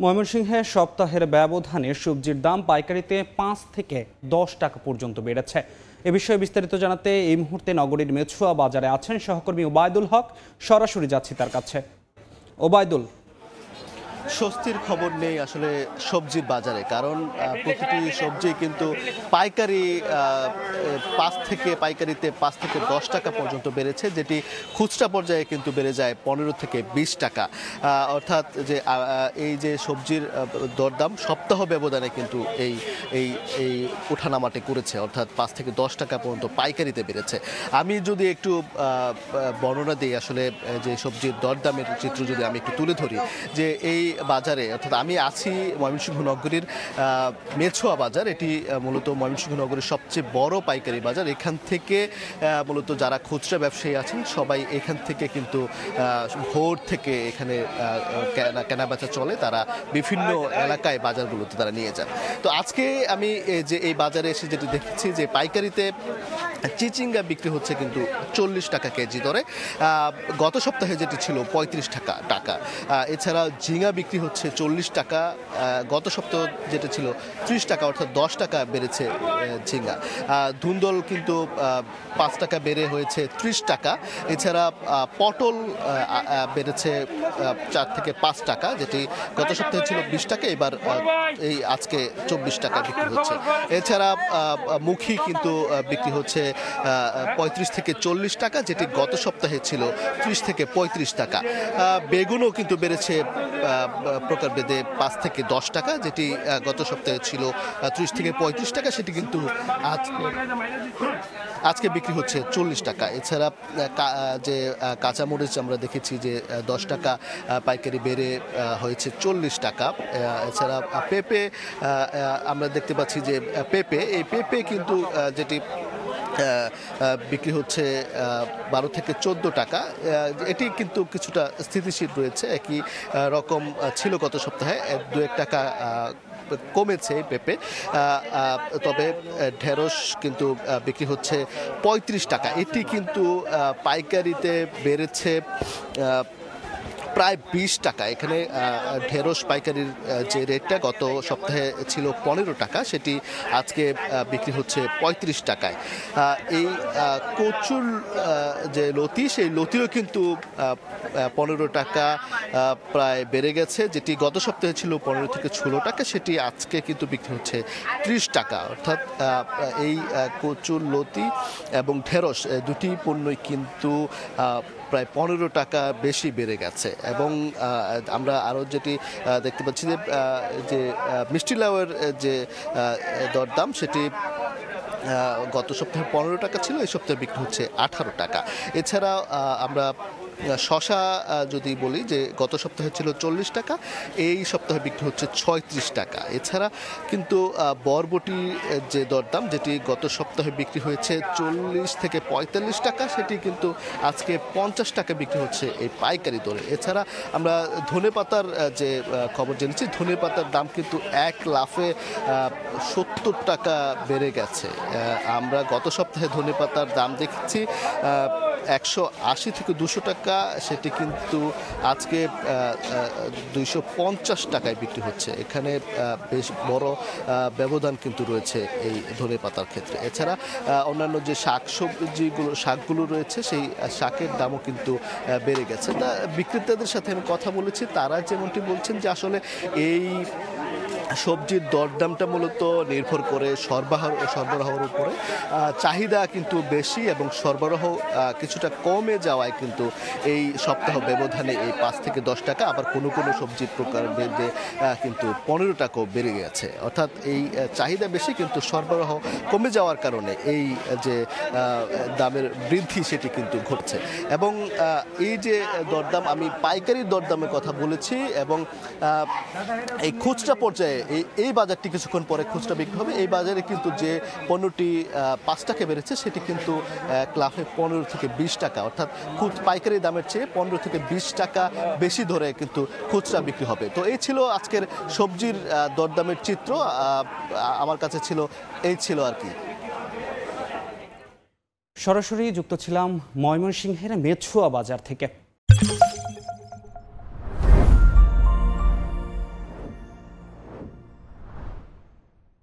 ময়মনসিংহে সপ্তাহের ব্যবধানে সবজির দাম পাইকারিতে ৫ থেকে ১০ টাকা পর্যন্ত বেড়েছে। এ বিষয়ে বিস্তারিত জানাতে এই মুহূর্তে নগরীর মেছুয়া বাজারে আছেন সহকর্মী ওবায়দুল হক। সরাসরি যাচ্ছি তার কাছে। ওবায়দুল, স্বস্তির খবর নেই আসলে সবজির বাজারে, কারণ প্রতিটি সবজি কিন্তু পাইকারি পাইকারিতে ৫ থেকে ১০ টাকা পর্যন্ত বেড়েছে, যেটি খুচরা পর্যায়ে কিন্তু বেড়ে যায় ১৫ থেকে ২০ টাকা। অর্থাৎ যে এই যে সবজির দরদাম সপ্তাহ ব্যবধানে কিন্তু এই ওঠানামাটি করেছে, অর্থাৎ ৫ থেকে ১০ টাকা পর্যন্ত পাইকারিতে বেড়েছে। আমি যদি একটু বর্ণনা দিই আসলে যে সবজির দরদামের চিত্র যদি আমি একটু তুলে ধরি, যে এই বাজারে, অর্থাৎ আমি আছি ময়মনসিংহ নগরীর মেছুয়া বাজার। এটি মূলত ময়মনসিংহ নগরীর সবচেয়ে বড় পাইকারি বাজার। এখান থেকে মূলত যারা খুচরা ব্যবসায়ী আছেন সবাই এখান থেকে কিন্তু ভোর থেকে এখানে কেনাবেচা চলে, তারা বিভিন্ন এলাকায় বাজারগুলোতে তারা নিয়ে যান। তো আজকে আমি যে এই বাজারে এসে যেটি দেখেছি যে পাইকারিতে চিচিঙ্গা বিক্রি হচ্ছে কিন্তু ৪০ টাকা কেজি দরে, গত সপ্তাহে যেটি ছিল ৩৫ টাকা। এছাড়া ঝিঙা বিক্রি হচ্ছে ৪০ টাকা, গত সপ্তাহ যেটা ছিল ৩০ টাকা, অর্থাৎ ১০ টাকা বেড়েছে ঝিঙা। ধুন্দল কিন্তু ৫ টাকা বেড়ে হয়েছে ৩০ টাকা। এছাড়া পটল বেড়েছে ৪ থেকে ৫ টাকা, যেটি গত সপ্তাহে ছিল ২০ টাকা, এবার এই আজকে ২৪ টাকা বিক্রি হচ্ছে। এছাড়া মুখী কিন্তু বিক্রি হচ্ছে ৩৫ থেকে ৪০ টাকা, যেটি গত সপ্তাহে ছিল ৩০ থেকে ৩৫ টাকা। বেগুনও কিন্তু বেড়েছে প্রকারভেদে ৫ থেকে ১০ টাকা, যেটি গত সপ্তাহে ছিল ৩০ থেকে ৩৫ টাকা, সেটি কিন্তু আজকে বিক্রি হচ্ছে ৪০ টাকা। এছাড়া যে কাঁচামরিচ আমরা দেখেছি যে ১০ টাকা পাইকারি বেড়ে হয়েছে ৪০ টাকা। এছাড়া পেঁপে আমরা দেখতে পাচ্ছি যে এই পেঁপে কিন্তু যেটি বিক্রি হচ্ছে ১২ থেকে ১৪ টাকা। এটি কিন্তু কিছুটা স্থিতিশীল রয়েছে, একই রকম ছিল গত সপ্তাহে, ২-১ টাকা কমেছে পেঁপে। তবে ঢেঁড়স কিন্তু বিক্রি হচ্ছে ৩৫ টাকা। এটি কিন্তু পাইকারিতে বেড়েছে প্রায় ২০ টাকা। এখানে ঢেঁড়স পাইকারির যে রেটটা গত সপ্তাহে ছিল ১৫ টাকা, সেটি আজকে বিক্রি হচ্ছে ৩৫ টাকায়। এই কচুর যে লতি, সেই লতিও কিন্তু ১৫ টাকা প্রায় বেড়ে গেছে, যেটি গত সপ্তাহে ছিল ১৫ থেকে ১৬ টাকা, সেটি আজকে কিন্তু বিক্রি হচ্ছে ৩০ টাকা। অর্থাৎ এই কচুর লতি এবং ঢেঁড়স দুটি পণ্যই কিন্তু প্রায় ১৫ টাকা বেশি বেড়ে গেছে। এবং আমরা আরও যেটি দেখতে পাচ্ছি যে মিষ্টি লাউয়ের যে দরদাম, সেটি গত সপ্তাহে ১৫ টাকা ছিল, এই সপ্তাহে বিক্রি হচ্ছে ১৮ টাকা। এছাড়া আমরা শশা যদি বলি, যে গত সপ্তাহে ছিল ৪০ টাকা, এই সপ্তাহে বিক্রি হচ্ছে ৩৬ টাকা। এছাড়া কিন্তু বরবটি যে দরদাম, যেটি গত সপ্তাহে বিক্রি হয়েছে ৪০ থেকে ৪৫ টাকা, সেটি কিন্তু আজকে ৫০ টাকা বিক্রি হচ্ছে এই পাইকারি দরে। এছাড়া আমরা ধনেপাতার যে খবর জেনেছি, ধনেপাতার দাম কিন্তু এক লাফে ৭০ টাকা বেড়ে গেছে। আমরা গত সপ্তাহে ধনেপাতার দাম দেখেছি ১৮০ থেকে ২০০ টাকা, সেটি কিন্তু আজকে ২৫০ টাকায় বিক্রি হচ্ছে। এখানে বেশ বড় ব্যবধান কিন্তু রয়েছে এই ধনেপাতার ক্ষেত্রে। এছাড়া অন্যান্য যে শাকগুলো রয়েছে, সেই শাকের দামও কিন্তু বেড়ে গেছে। তা বিক্রেতাদের সাথে আমি কথা বলেছি, তারা যেমনটি বলছেন যে আসলে এই সবজির দরদামটা মূলত নির্ভর করে সরবরাহের উপরে। চাহিদা কিন্তু বেশি এবং সরবরাহ কিছুটা কমে যাওয়ায় কিন্তু এই সপ্তাহ ব্যবধানে এই ৫ থেকে ১০ টাকা, আবার কোনো সবজির প্রকার বেঁধে কিন্তু ১৫ টাকাও বেড়ে গেছে। অর্থাৎ এই চাহিদা বেশি কিন্তু সরবরাহ কমে যাওয়ার কারণে এই যে দামের বৃদ্ধি, সেটি কিন্তু ঘটছে। এবং এই যে দরদাম, আমি পাইকারি দরদামের কথা বলেছি, এবং এই খুচরা পর্যায়ে এই বাজারটি কিছুক্ষণ পরে খুচরা বিক্রি হবে। এই বাজারে কিন্তু যে পণ্যটি ৫ টাকা বেড়েছে, সেটি কিন্তু এক লাফে ১৫ থেকে ২০ টাকা, অর্থাৎ পাইকারি দামের চেয়ে ১৫ থেকে ২০ টাকা বেশি ধরে কিন্তু খুচরা বিক্রি হবে। তো এই ছিল আজকের সবজির দরদামের চিত্র। আমার কাছে ছিল আর কি। সরাসরি যুক্ত ছিলাম ময়মনসিংহের মেছুয়া বাজার থেকে।